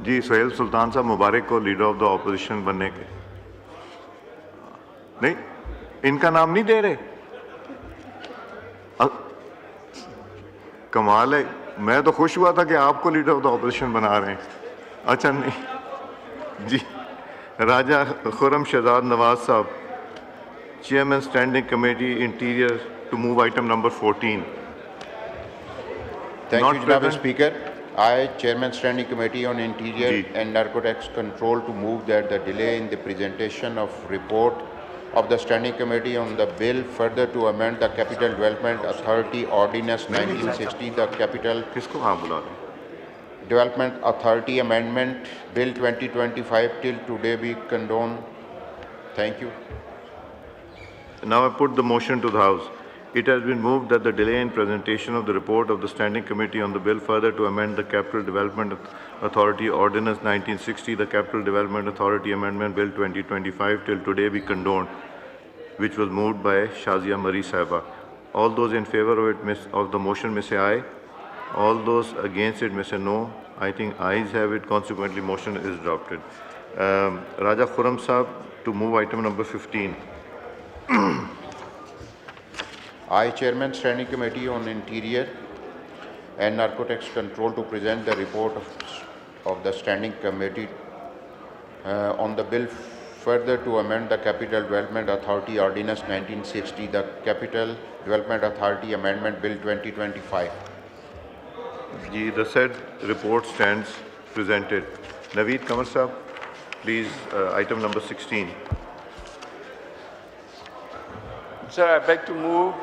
जी सोहेल सुल्तान साहब मुबारक को leader of the opposition बनने के। नहीं, इनका नाम नहीं दे रहे। कमाल है, मैं तो खुश हुआ था कि आपको लीडर ऑफ द ऑपोजिशन बना रहे हैं। अच्छा नहीं जी। राजा खुरम शहजाद नवाज साहब, chairman standing committee interior, to move item number 14। Thank Not you, Janaab present. Speaker. I, Chairman Standing Committee on Interior Ji. and Narcotics Control, to move that the delay in the presentation of report of the Standing Committee on the bill further to amend the Capital Development Authority Ordinance 1960, the Capital किसको हाँ बुला रहे हैं? Development Authority Amendment Bill 2025 till today be condoned. Thank you. Now I put the motion to the House. It has been moved that the delay in presentation of the report of the Standing Committee on the bill further to amend the Capital Development Authority Ordinance 1960, the Capital Development Authority Amendment Bill 2025 till today be condoned, which was moved by Shazia Marie Sahiba. All those in favor of the motion may say aye. All those against it may say no. I think ayes have it. Consequently, motion is adopted. Raja Khurram Sahab to move item number 15. I, Chairman Standing Committee on Interior and Narcotics Control, to present the report of the Standing Committee on the bill further to amend the Capital Development Authority Ordinance 1960, the Capital Development Authority Amendment Bill 2025. Ji, the said report stands presented. Naveed Kamar Sahab, please, item number 16. Sir, I beg to move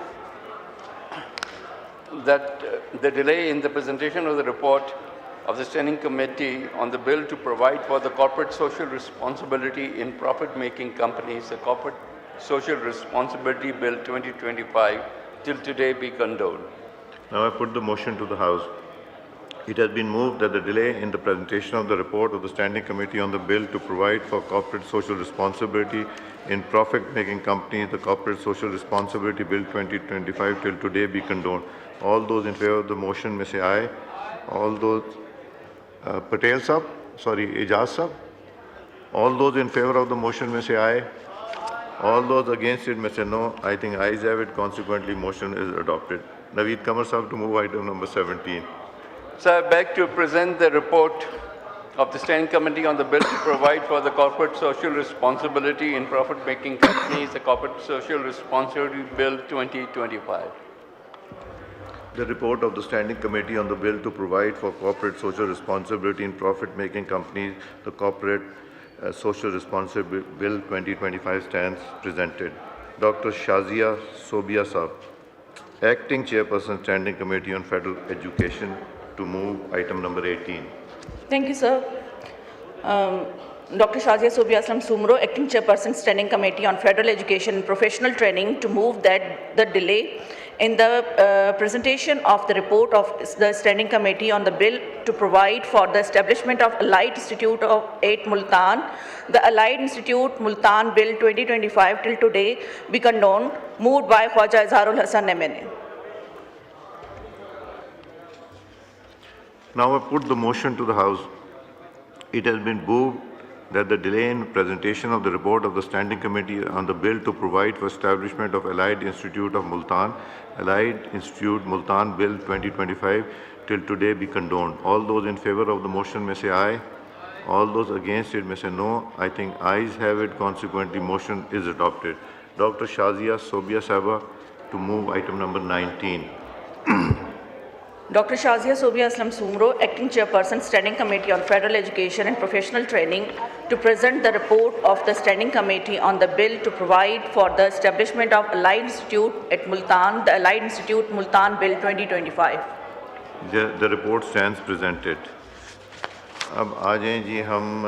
that the delay in the presentation of the report of the Standing Committee on the bill to provide for the corporate social responsibility in profit-making companies, the Corporate Social Responsibility Bill 2025, till today be condoned. Now I put the motion to the House. It has been moved that the delay in the presentation of the report of the Standing Committee on the bill to provide for corporate social responsibility in profit-making companies, the Corporate Social Responsibility Bill 2025, till today be condoned. All those in favor of the motion may say aye. All those, Patel Sahab, sorry, Ijaz Sahab. All those in favor of the motion may say aye. All those against it may say no. I think ayes have it. Consequently, motion is adopted. Naveed Kamar Sahab to move item number 17. Sir, I beg to present the report of the Standing Committee on the bill to provide for the corporate social responsibility in profit-making companies, the Corporate Social Responsibility Bill 2025. The report of the Standing Committee on the bill to provide for corporate social responsibility in profit-making companies, the Corporate Social Responsibility Bill 2025 stands presented. Dr. Shazia Sobia Sahab, Acting Chairperson, Standing Committee on Federal Education, to move item number 18. Thank you, sir. Dr. Shazia Sobia Aslam Sumro, Acting Chairperson, Standing Committee on Federal Education and Professional Training, to move that the delay in the presentation of the report of the Standing Committee on the bill to provide for the establishment of Allied Institute at Multan, the Allied Institute Multan Bill 2025 till today be condoned, moved by Khwaja Izharul Hasan MNA. Now I put the motion to the House. It has been moved that the delay in presentation of the report of the Standing Committee on the bill to provide for establishment of Allied Institute of Multan, Allied Institute Multan Bill 2025 till today be condoned. All those in favor of the motion may say aye. All those against it may say no. I think ayes have it. Consequently, motion is adopted. Dr. Shazia Sobia Sahaba to move item number 19. Dr. Shazia Sobia Aslam Sumro, Acting Chairperson, Standing Committee on Federal Education and Professional Training, to present the report of the Standing Committee on the bill to provide for the establishment of Allied Institute at Multan, the Allied Institute Multan Bill 2025. The report stands presented. अब आ जाएं जी हम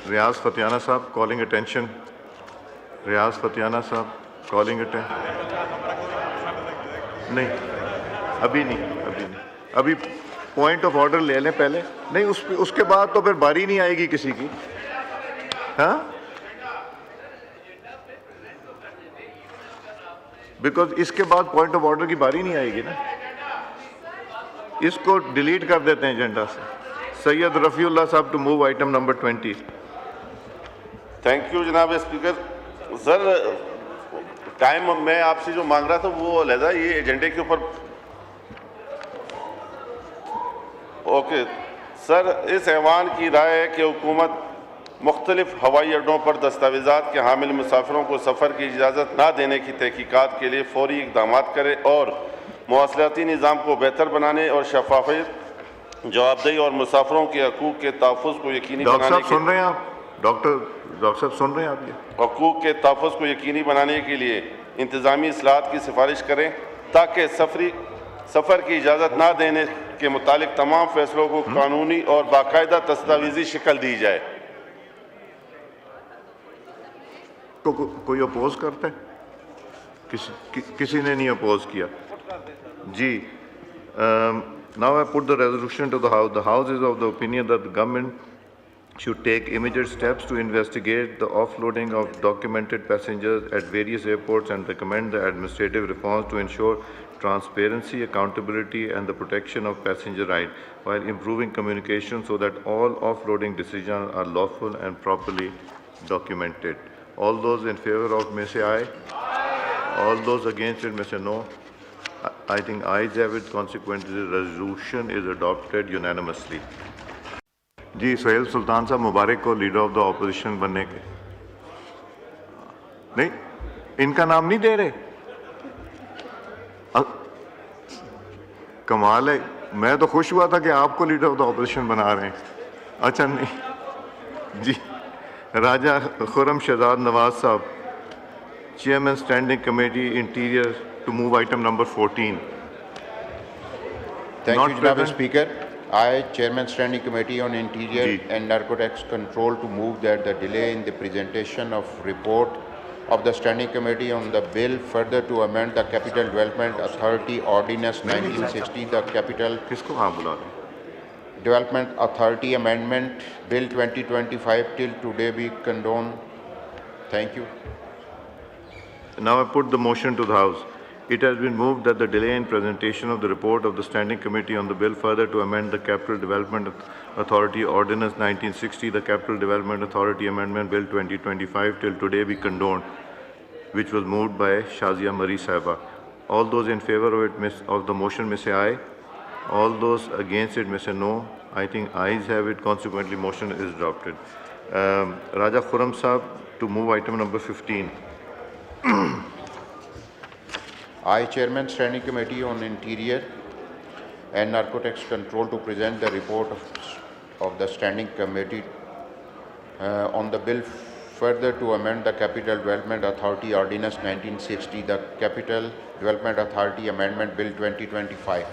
रियाज फतियाना साहब, calling attention. रियाज फतियाना साहब, calling attention. नहीं, अभी नहीं. अभी point of order ले लें पहले. नहीं, उसके बाद तो फिर बारी नहीं आएगी किसी की. हाँ, बिकॉज इसके बाद पॉइंट ऑफ ऑर्डर की बारी नहीं आएगी ना. इसको डिलीट कर देते हैं एजेंडा से. Sayyid Rafiullah Saab to move item number 20. Thank you जनाब स्पीकर। सर टाइम मैं आपसे जो मांग रहा था वो अलहदा ये एजेंडे के ऊपर। ओके सर, इस ऐवान की राय है कि हुकूमत मुख्तलिफ हवाई अड्डों पर दस्तावेज़ात के हामिल मुसाफिरों को सफ़र की इजाज़त ना देने की तहकीकात के लिए फौरी इक़दाम करे और मवासलाती निज़ाम को बेहतर बनाने और शफाफियत, जवाबदेही और मुसाफिरों के हकूक़ के तहफ़्फ़ुज़ को यकीनी डॉक्टर बनाने साहब सुन रहे हैं आप? डॉक्टर साहब सुन रहे हैं आप? ये हकूक़ के तहफ़्फ़ुज़ को यकीनी बनाने के लिए इंतज़ामी इस्लाहत की सिफारिश करें ताकि सफ़र की इजाज़त ना देने के मुतालिक तमाम फैसलों को कानूनी और बाकायदा दस्तावेज़ी शक्ल दी जाए। कोई अपोज करता है? किसी ने नहीं अपोज किया जी। Now I put the resolution to the House. The House is of the opinion that the government should take immediate steps to investigate the offloading of documented passengers at various airports and recommend the administrative reforms to ensure transparency, accountability and the protection of passenger rights while improving communication so that all offloading decisions are lawful and properly documented. All those in favor of may say aye. All those against it may say no. I think ayes have it. Consequently, the resolution is adopted unanimously. जी सोहेल सुल्तान साहब मुबारक को leader of the opposition बनने के। नहीं, इनका नाम नहीं दे रहे। कमाल है, मैं तो खुश हुआ था कि आपको लीडर ऑफ द ऑपोजिशन बना रहे हैं। अच्छा नहीं जी। राजा खुरम शहजाद नवाज साहब, chairman standing committee interior, to move item number 14. Thank Not you, Janaab present. Speaker. I, Chairman Standing Committee on Interior Ji. and Narcotics Control, to move that the delay in the presentation of report of the Standing Committee on the bill further to amend the Capital Development Authority Ordinance 1960, the Capital किसको हाँ बुला रहे हैं? Development Authority Amendment Bill 2025 till today be condoned. Thank you. Now I put the motion to the House. It has been moved that the delay in presentation of the report of the Standing Committee on the bill further to amend the Capital Development Authority Ordinance 1960, the Capital Development Authority Amendment Bill 2025 till today be condoned, which was moved by Shazia Marie Sahiba. All those in favor of the motion may say aye. All those against it may say no. I think ayes have it. Consequently, motion is adopted. Raja Khurram Sahab to move item number 15. I, Chairman Standing Committee on Interior and Narcotics Control, to present the report of the Standing Committee on the bill further to amend the Capital Development Authority Ordinance 1960, the Capital Development Authority Amendment Bill 2025.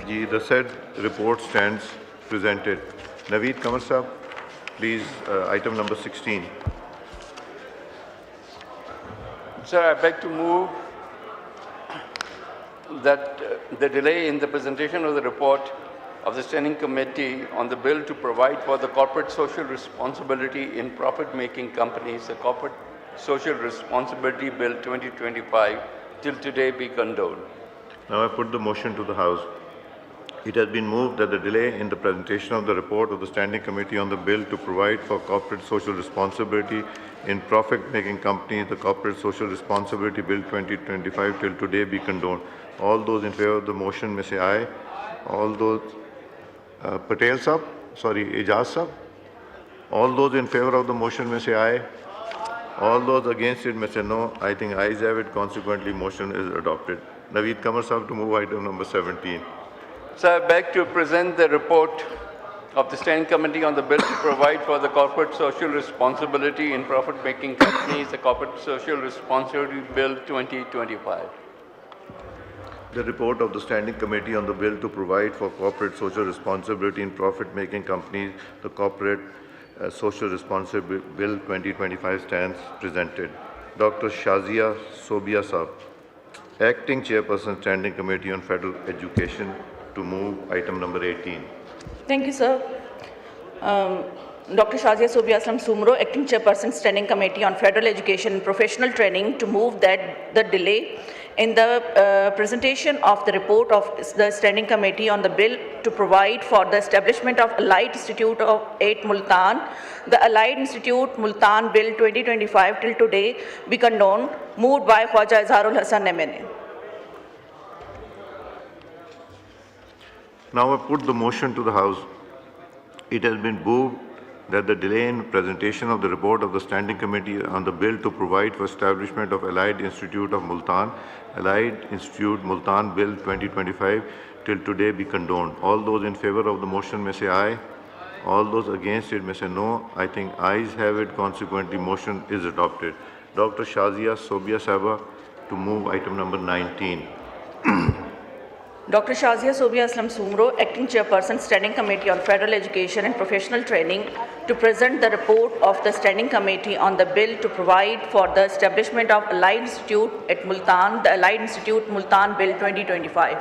The said report stands presented. Naveed Kamar Sahab, please, item number 16. Sir, I beg to move that the delay in the presentation of the report of the Standing Committee on the bill to provide for the corporate social responsibility in profit-making companies, the Corporate Social Responsibility Bill 2025, till today be condoned. Now I put the motion to the House. It has been moved that the delay in the presentation of the report of the Standing Committee on the bill to provide for corporate social responsibility in profit-making companies, the Corporate Social Responsibility Bill 2025 till today be condoned. All those in favor of the motion may say aye. All those, Patel Sahab, sorry, Ijaz Sahab. All those in favor of the motion may say aye. All those against it may say no. I think ayes have it. Consequently, motion is adopted. Naveed Kamar Sahab to move item number 17. Sir, I beg to present the report of the Standing Committee on the bill to provide for the corporate social responsibility in profit-making companies, the Corporate Social Responsibility Bill 2025. The report of the Standing Committee on the bill to provide for corporate social responsibility in profit-making companies, the Corporate Social Responsibility Bill 2025 stands presented. Dr. Shazia Sobia Saab, Acting Chairperson, Standing Committee on Federal Education, to move item number 18. Thank you, sir. Dr. Shazia Sobia Aslam Sumro, Acting Chairperson, Standing Committee on Federal Education and Professional Training, to move that the delay in the presentation of the report of the Standing Committee on the bill to provide for the establishment of Allied Institute at Multan, the Allied Institute Multan Bill 2025 till today be condoned, moved by Khwaja Izharul Hasan MNA. Now I put the motion to the House. It has been moved that the delay in presentation of the report of the Standing Committee on the bill to provide for establishment of Allied Institute of Multan, Allied Institute Multan Bill 2025 till today be condoned. All those in favor of the motion may say aye. All those against it may say no. I think ayes have it. Consequently, motion is adopted. Dr. Shazia Sobia Sahaba to move item number 19. Dr. Shazia Sobia Aslam Sumro, Acting Chairperson, Standing Committee on Federal Education and Professional Training, to present the report of the Standing Committee on the bill to provide for the establishment of Allied Institute at Multan, the Allied Institute Multan Bill 2025.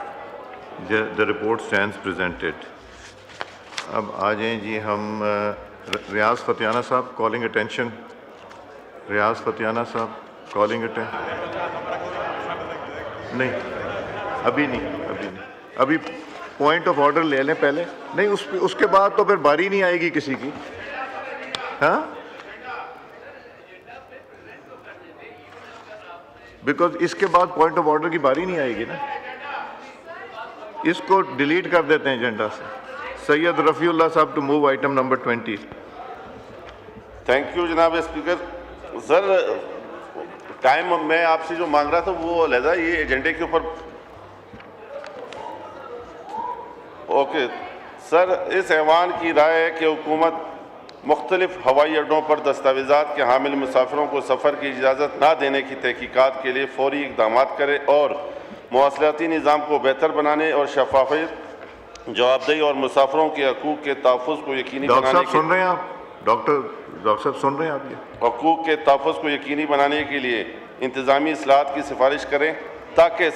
The report stands presented. अब आ जाएं जी हम रियाज फतियाना साहब calling attention. रियाज फतियाना साहब calling attention. नहीं अभी नहीं. अभी point of order ले लें पहले. नहीं उसके बाद तो फिर बारी नहीं आएगी किसी की. हाँ, बिकॉज इसके बाद पॉइंट ऑफ ऑर्डर की बारी नहीं आएगी ना. इसको डिलीट कर देते हैं एजेंडा से. सैयद रफ़ीउल्लाह साहब to move item number 20. Thank you जनाब स्पीकर. सर टाइम मैं आपसे जो मांग रहा था वो लहजा ये एजेंडे के ऊपर. ओके सर, इस ऐवान की राय है कि हुकूमत मुख्तलिफ हवाई अड्डों पर दस्तावेज़ात के हामिल मुसाफिरों को सफ़र की इजाज़त ना देने की तहकीकात के लिए फ़ौरी इक़दाम करे और मवासलाती निज़ाम को बेहतर बनाने और शफाफियत, जवाबदेही और मुसाफिरों के हकूक़ के तहफ़्फ़ुज़ को यकीनी बनाने के सुन रहे हैं आप? डॉक्टर साहब सुन रहे हैं आप? ये हकूक़ के तहफ़्फ़ुज़ को यकीनी बनाने के लिए इंतज़ामी इस्लाहात की सिफारिश करें ताकि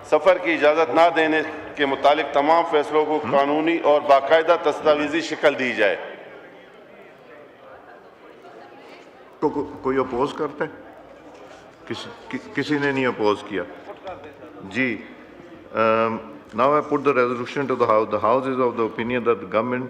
सफ़र की इजाज़त ना देने के मुतालिक तमाम फैसलों को कानूनी और बाकायदा दस्तावेज़ी शक्ल दी जाए. तो कोई अपोज करता है? किसी ने नहीं अपोज किया जी. Now I put the resolution to the House. The House is of the opinion that the government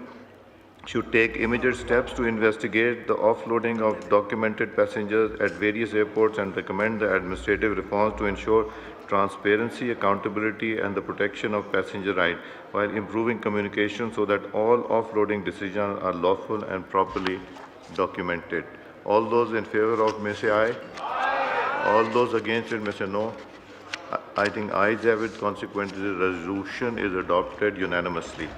should take immediate steps to investigate the offloading of documented passengers at various airports and recommend the administrative reforms to ensure transparency, accountability and the protection of passenger rights while improving communication so that all offloading decisions are lawful and properly documented. All those in favor of may say aye. All those against it may say no. I think ayes have it. Consequently, the resolution is adopted unanimously.